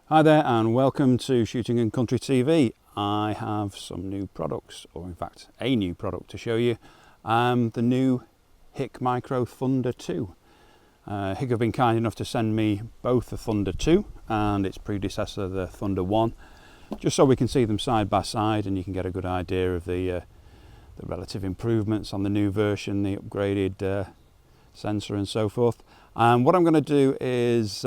Hi there and welcome to Shooting and Country TV. I have some new products, or in fact a new product to show you. The new HIK Micro Thunder 2. HIK have been kind enough to send me both the Thunder 2 and its predecessor the Thunder 1, just so we can see them side by side and you can get a good idea of the relative improvements on the new version, the upgraded sensor and so forth. And what I'm going to do is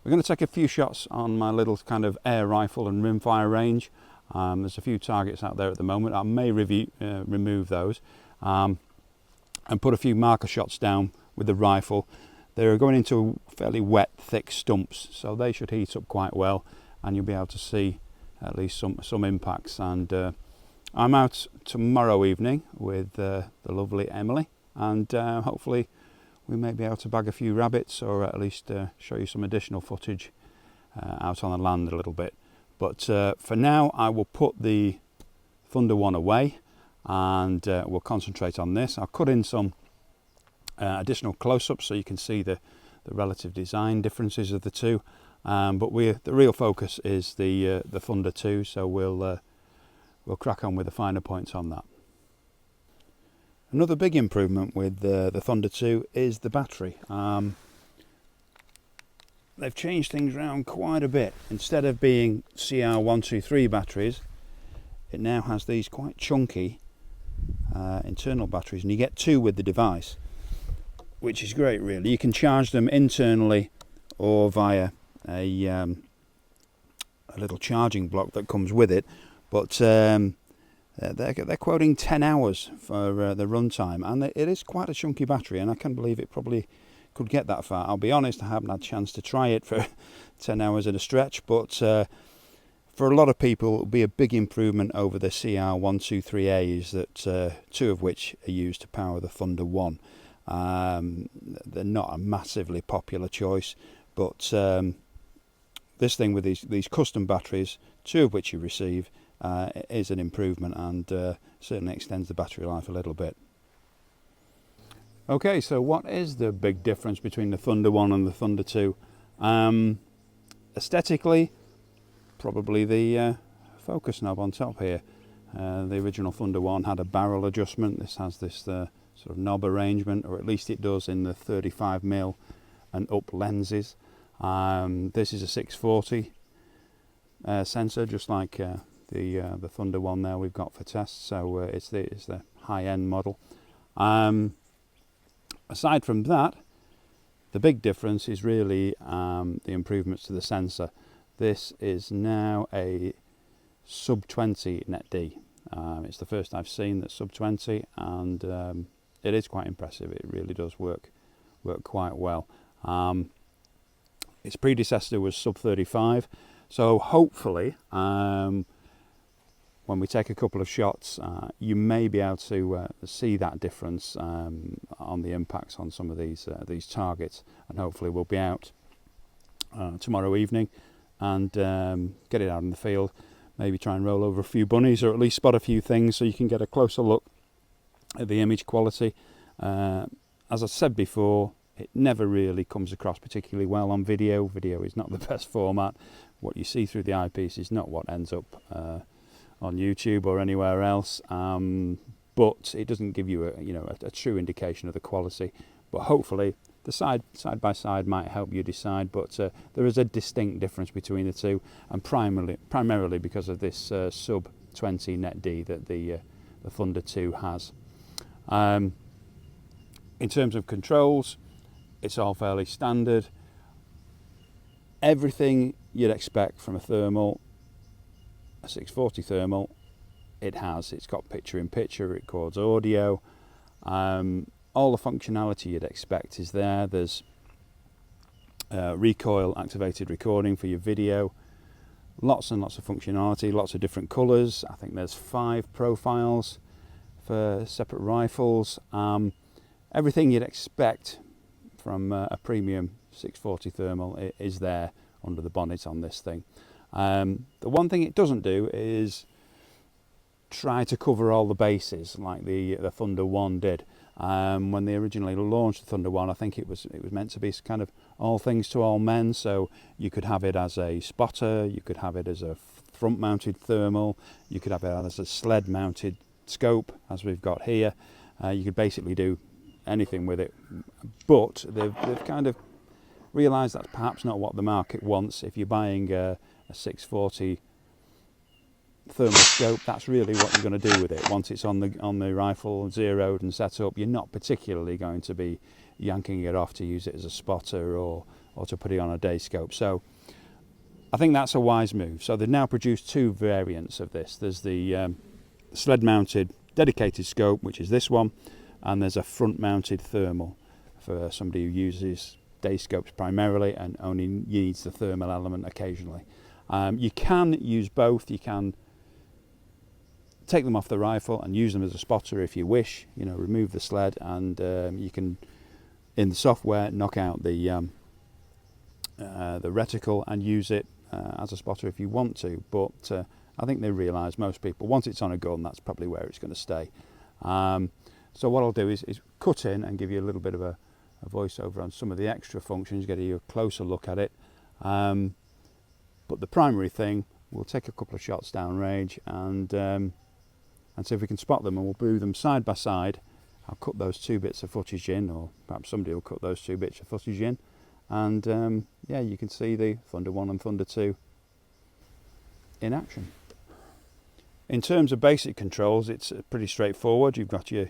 we're going to take a few shots on my little kind of air rifle and rimfire range. There's a few targets out there at the moment. I may remove those and put a few marker shots down with the rifle. They're going into fairly wet, thick stumps, so they should heat up quite well, and you'll be able to see at least some impacts. And I'm out tomorrow evening with the lovely Emily, and hopefully we may be able to bag a few rabbits, or at least show you some additional footage out on the land a little bit. But for now I will put the Thunder 1 away and we'll concentrate on this. I'll cut in some additional close-ups so you can see the relative design differences of the two. But the real focus is the Thunder 2, so we'll crack on with the finer points on that. Another big improvement with the Thunder 2 is the battery. They've changed things around quite a bit. Instead of being CR123 batteries, it now has these quite chunky internal batteries, and you get two with the device, which is great really. You can charge them internally or via a little charging block that comes with it, but they're quoting 10 hours for the runtime, and it is quite a chunky battery, and I can believe it probably could get that far. I'll be honest, I haven't had a chance to try it for 10 hours at a stretch, but for a lot of people it'll be a big improvement over the CR123As, that two of which are used to power the Thunder 1. They're not a massively popular choice, but this thing with these custom batteries, two of which you receive, is an improvement, and certainly extends the battery life a little bit. Okay, so what is the big difference between the Thunder 1 and the Thunder 2? Aesthetically, probably the focus knob on top here. The original Thunder 1 had a barrel adjustment. This has this sort of knob arrangement, or at least it does in the 35mm and up lenses. This is a 640 sensor, just like the Thunder 1 there we've got for tests, so it's the high-end model. Aside from that, the big difference is really the improvements to the sensor. This is now a sub 20 net D. It's the first I've seen that's sub 20, and it is quite impressive. It really does work quite well. Its predecessor was sub 35, so hopefully when we take a couple of shots, you may be able to see that difference on the impacts on some of these targets, and hopefully we'll be out tomorrow evening and get it out in the field, maybe try and roll over a few bunnies, or at least spot a few things so you can get a closer look at the image quality. As I said before, it never really comes across particularly well on video. Video is not the best format. What you see through the eyepiece is not what ends up on YouTube or anywhere else, but it doesn't give you a true indication of the quality. But hopefully the side by side might help you decide. But there is a distinct difference between the two, and primarily because of this sub 20 net D that the Thunder 2 has. In terms of controls, it's all fairly standard. Everything you'd expect from a thermal, a 640 thermal, it has. It's got picture-in-picture, it records audio, all the functionality you'd expect is there. There's recoil activated recording for your video, lots and lots of functionality, lots of different colours. I think there's 5 profiles for separate rifles. Everything you'd expect from a premium 640 thermal is there under the bonnet on this thing. The one thing it doesn't do is try to cover all the bases like the Thunder 1 did. When they originally launched the Thunder 1, I think it was meant to be kind of all things to all men, so you could have it as a spotter, you could have it as a front mounted thermal, you could have it as a sled mounted scope, as we've got here. You could basically do anything with it, but they've kind of realised that's perhaps not what the market wants. If you're buying a 640 thermal scope, that's really what you're going to do with it. Once it's on the rifle zeroed and set up, you're not particularly going to be yanking it off to use it as a spotter or to put it on a day scope. So I think that's a wise move. So they've now produced two variants of this. There's the sled mounted dedicated scope, which is this one, and there's a front mounted thermal for somebody who uses day scopes primarily and only needs the thermal element occasionally. You can use both. You can take them off the rifle and use them as a spotter if you wish. You know, remove the sled, and you can, in the software, knock out the reticle and use it as a spotter if you want to. But I think they realise, most people, once it's on a gun, that's probably where it's going to stay. So what I'll do is cut in and give you a little bit of a voiceover on some of the extra functions, get you a closer look at it. But the primary thing, we'll take a couple of shots downrange and see if we can spot them, and we'll do them side by side. I'll cut those two bits of footage in, or perhaps somebody will cut those two bits of footage in, and yeah, you can see the Thunder 1 and Thunder 2 in action. In terms of basic controls, it's pretty straightforward. You've got your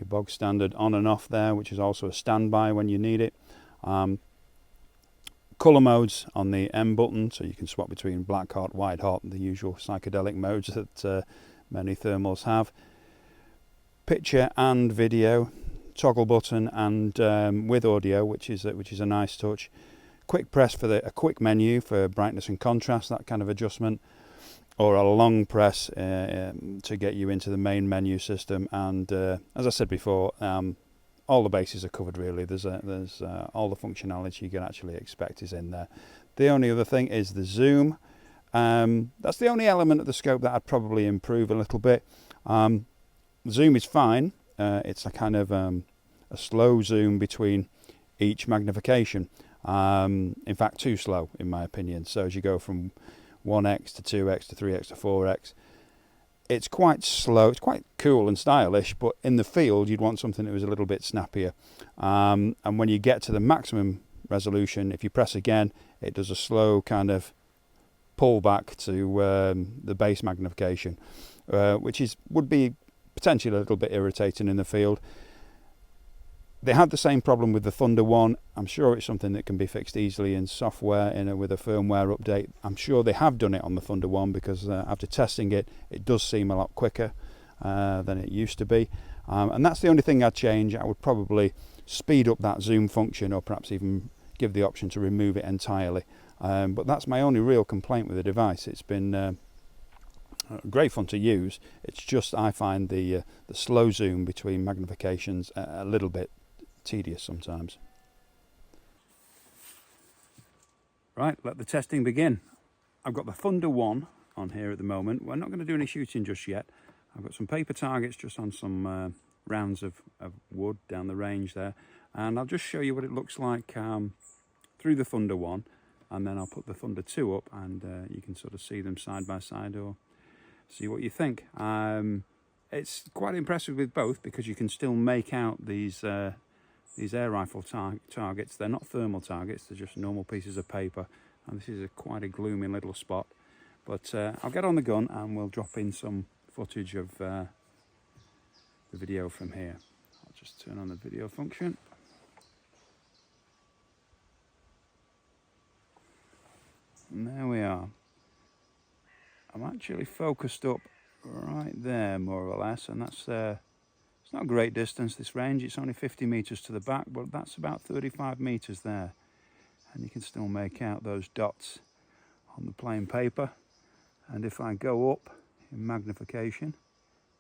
bog standard on and off there, which is also a standby when you need it. Colour modes on the M button, so you can swap between black hot, white hot, the usual psychedelic modes that many thermals have. Picture and video, toggle button, and with audio, which is a nice touch. Quick press for a quick menu for brightness and contrast, that kind of adjustment, or a long press to get you into the main menu system. And as I said before, all the bases are covered really. There's all the functionality you can actually expect is in there. The only other thing is the zoom. That's the only element of the scope that I'd probably improve a little bit. Zoom is fine. It's a kind of a slow zoom between each magnification. In fact, too slow in my opinion. So as you go from 1x to 2x to 3x to 4x, it's quite slow. It's quite cool and stylish, but in the field you'd want something that was a little bit snappier. And when you get to the maximum resolution, if you press again, it does a slow kind of pull back to the base magnification, which would be potentially a little bit irritating in the field. They had the same problem with the Thunder 1. I'm sure it's something that can be fixed easily in software with a firmware update. I'm sure they have done it on the Thunder 1 because after testing it, it does seem a lot quicker than it used to be. And that's the only thing I'd change. I would probably speed up that zoom function, or perhaps even give the option to remove it entirely. But that's my only real complaint with the device. It's been great fun to use. It's just I find the slow zoom between magnifications a little bit tedious sometimes. Right, let the testing begin. I've got the Thunder 1 on here at the moment. We're not going to do any shooting just yet. I've got some paper targets just on some rounds of wood down the range there, and I'll just show you what it looks like through the Thunder 1, and then I'll put the Thunder 2 up, and you can sort of see them side by side or see what you think. It's quite impressive with both because you can still make out these air rifle targets. They're not thermal targets, they're just normal pieces of paper, and this is quite a gloomy little spot. But I'll get on the gun and we'll drop in some footage of the video from here. I'll just turn on the video function. And there we are. I'm actually focused up right there more or less, and that's it's not a great distance, this range. It's only 50 meters to the back, but that's about 35 meters there, and you can still make out those dots on the plain paper. And if I go up in magnification,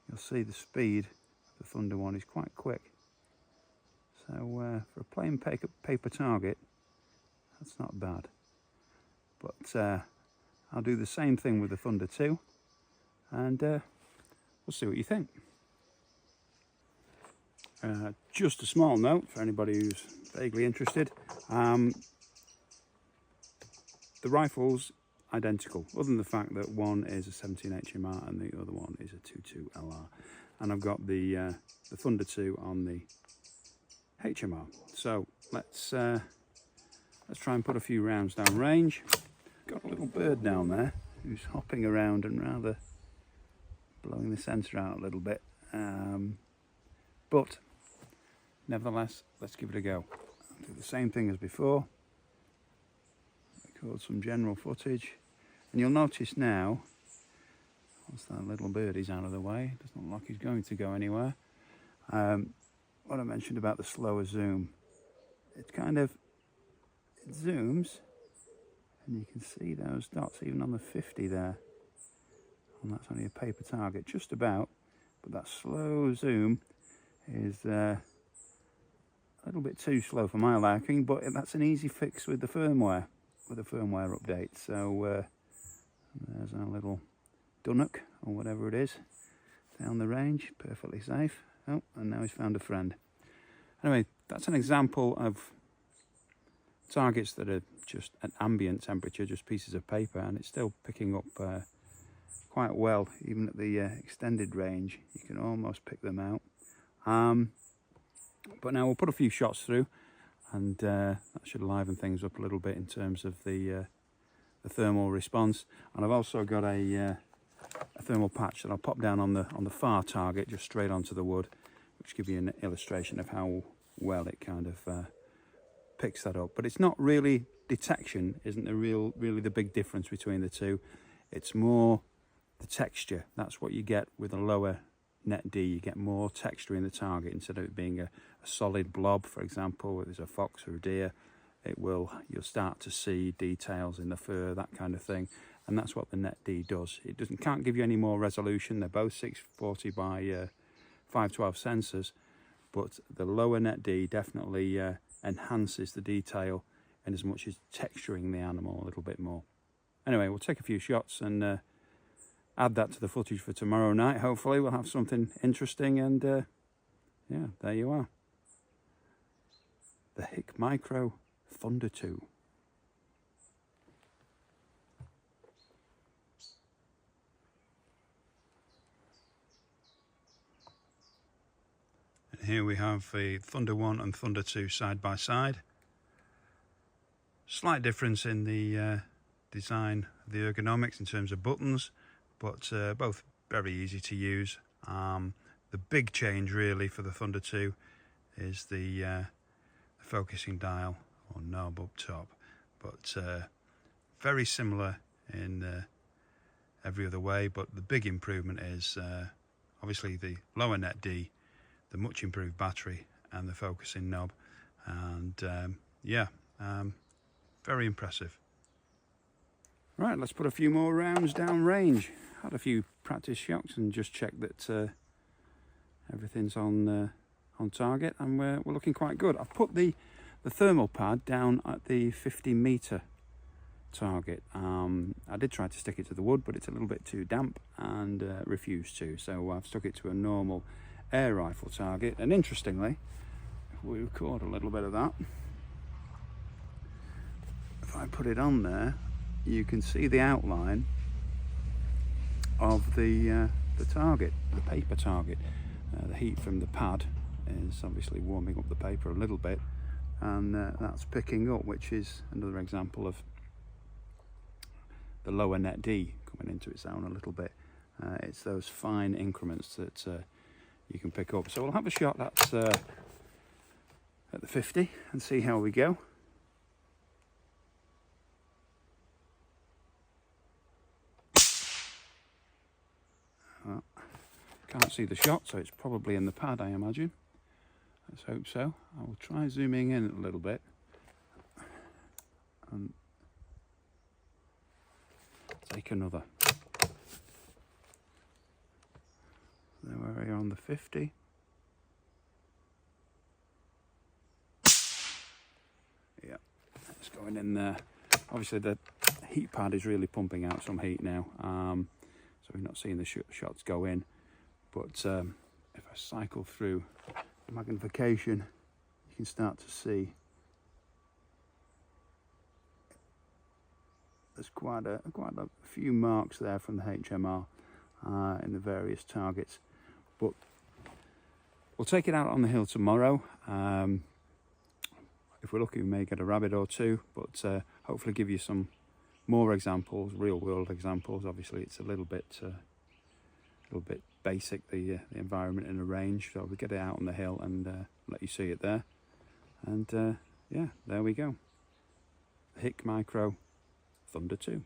you'll see the speed of the Thunder 1 is quite quick. So for a plain paper target, that's not bad. But I'll do the same thing with the Thunder 2, and we'll see what you think. Just a small note for anybody who's vaguely interested. The rifle's identical, other than the fact that one is a 17 HMR and the other one is a 22 LR. And I've got the Thunder 2 on the HMR. So let's try and put a few rounds down range. Got a little bird down there who's hopping around and rather blowing the sensor out a little bit. But nevertheless, let's give it a go. I'll do the same thing as before. Record some general footage. And you'll notice now, once that little birdie's out of the way, it doesn't look like he's going to go anywhere. What I mentioned about the slower zoom, it zooms, and you can see those dots even on the 50 there. And that's only a paper target, just about. But that slow zoom is a little bit too slow for my liking, but that's an easy fix with the firmware, update. So there's our little Dunnock, or whatever it is, down the range, perfectly safe. Oh, and now he's found a friend. Anyway, that's an example of targets that are just at ambient temperature, just pieces of paper, and it's still picking up quite well, even at the extended range. You can almost pick them out. But now we'll put a few shots through, and that should liven things up a little bit in terms of the thermal response. And I've also got a thermal patch that I'll pop down on the far target, just straight onto the wood, which gives you an illustration of how well it kind of picks that up. But it's not really detection, isn't really the big difference between the two. It's more the texture. That's what you get with a lower net D. You get more texture in the target instead of it being a solid blob. For example, if there's a fox or a deer, you'll start to see details in the fur, that kind of thing. And that's what the net D does. It can't give you any more resolution. They're both 640 by 512 sensors, but the lower net D definitely enhances the detail in as much as texturing the animal a little bit more. Anyway, we'll take a few shots and add that to the footage for tomorrow night. Hopefully we'll have something interesting, and yeah, there you are. The HIK Micro Thunder 2. And here we have the Thunder 1 and Thunder 2 side by side. Slight difference in the design of the ergonomics in terms of buttons, but both very easy to use. The big change really for the Thunder 2 is the focusing dial or knob up top, but very similar in every other way. But the big improvement is obviously the lower net D, the much improved battery, and the focusing knob. And yeah, very impressive. Right, let's put a few more rounds down range. Had a few practice shots and just checked that everything's on target, and we're looking quite good. I've put the thermal pad down at the 50 meter target. I did try to stick it to the wood, but it's a little bit too damp and refused to. So I've stuck it to a normal air rifle target. And interestingly, if we record a little bit of that, if I put it on there, you can see the outline of the target, the paper target. The heat from the pad is obviously warming up the paper a little bit, and that's picking up, which is another example of the lower net D coming into its own a little bit. It's those fine increments that you can pick up. So we'll have a shot that's at the 50 and see how we go. Well, can't see the shot, so it's probably in the pad, I imagine. Let's hope so. I will try zooming in a little bit and take another. There we are on the 50. Yeah, it's going in there. Obviously the heat pad is really pumping out some heat now, so we're not seeing the shots go in. But if I cycle through magnification, you can start to see there's quite a few marks there from the HMR in the various targets. But we'll take it out on the hill tomorrow. If we're lucky, we may get a rabbit or two, but hopefully give you some more examples, real world examples. Obviously it's a little bit basic, the environment in a range, so we get it out on the hill and let you see it there. And yeah, there we go. HIK Micro Thunder 2.